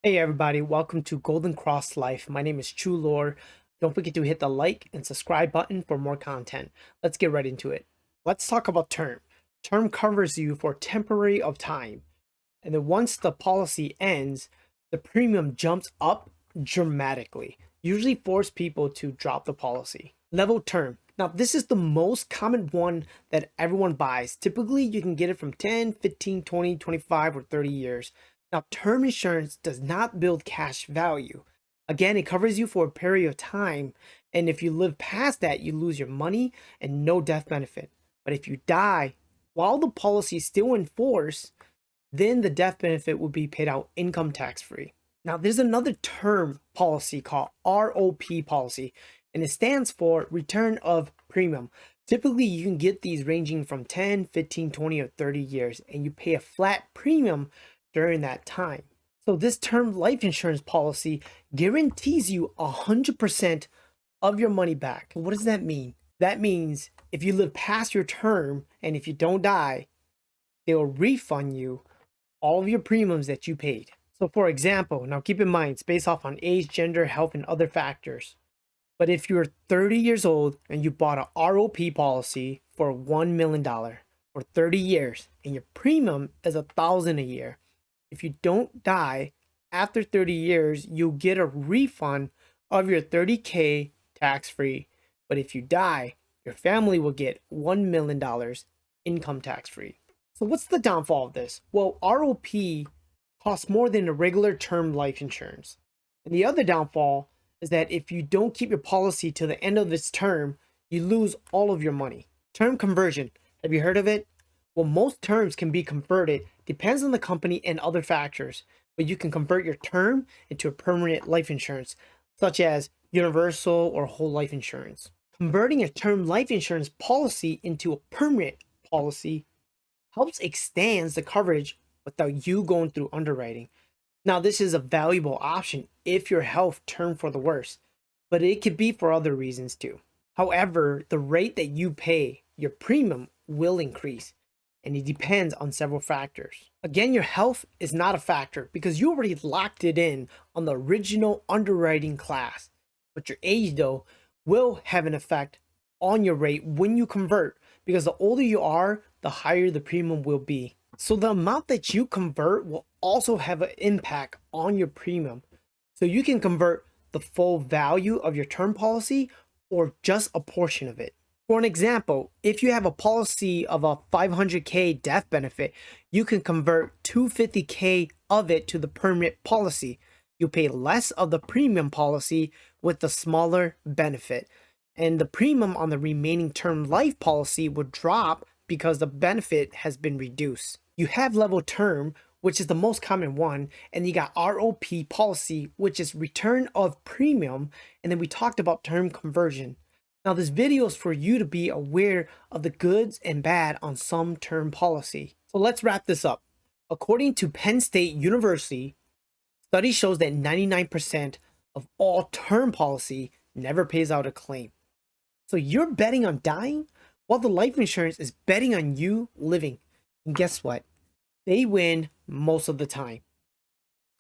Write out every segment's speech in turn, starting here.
Hey everybody, welcome to Golden Cross Life. My name is Chue. Don't forget to hit the like and subscribe button for more content. Let's get right into it. Let's talk about term. Term covers you for temporary of time. And then once the policy ends, the premium jumps up dramatically, usually force people to drop the policy. Level term. Now, this is the most common one that everyone buys. Typically, you can get it from 10, 15, 20, 25, or 30 years. Now, term insurance does not build cash value. Again, it covers you for a period of time, and if you live past that, you lose your money and no death benefit. But if you die while the policy is still in force, then the death benefit will be paid out income tax free. Now, there's another term policy called ROP policy, and it stands for return of premium. Typically, you can get these ranging from 10, 15, 20, or 30 years, and you pay a flat premium during that time. So this term life insurance policy guarantees you 100% of your money back. What does that mean? That means if you live past your term and if you don't die, they will refund you all of your premiums that you paid. So for example, now keep in mind, it's based off on age, gender, health, and other factors. But if you're 30 years old and you bought a ROP policy for $1 million for 30 years and your premium is $1,000 a year, if you don't die after 30 years, you'll get a refund of your $30K tax-free. But if you die, your family will get $1 million income tax-free. So what's the downfall of this? Well, ROP costs more than a regular term life insurance. And the other downfall is that if you don't keep your policy to the end of its term, you lose all of your money. Term conversion. Have you heard of it? Well, most terms can be converted, depends on the company and other factors, but you can convert your term into a permanent life insurance, such as universal or whole life insurance. Converting a term life insurance policy into a permanent policy helps extends the coverage without you going through underwriting. Now, this is a valuable option if your health turned for the worse, but it could be for other reasons too. However, the rate that you pay, your premium will increase, and it depends on several factors. Again, your health is not a factor because you already locked it in on the original underwriting class, but your age though will have an effect on your rate when you convert, because the older you are, the higher the premium will be. So the amount that you convert will also have an impact on your premium. So you can convert the full value of your term policy or just a portion of it. For an example, if you have a policy of a 500K death benefit, you can convert 250K of it to the permanent policy. You pay less of the premium policy with the smaller benefit, and the premium on the remaining term life policy would drop because the benefit has been reduced. You have level term, which is the most common one, and you got ROP policy, which is return of premium, and then we talked about term conversion. Now this video is for you to be aware of the goods and bad on some term policy. So let's wrap this up. According to Penn State University, study shows that 99% of all term policy never pays out a claim. So you're betting on dying while the life insurance is betting on you living. And guess what? They win most of the time.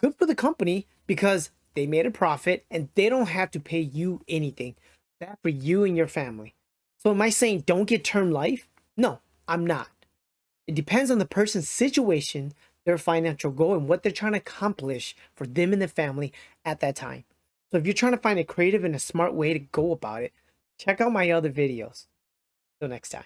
Good for the company because they made a profit and they don't have to pay you anything. Bad for you and your family. So am I saying don't get term life? No, I'm not. It depends on the person's situation, their financial goal, and what they're trying to accomplish for them and their family at that time. So if you're trying to find a creative and a smart way to go about it, check out my other videos. Till next time.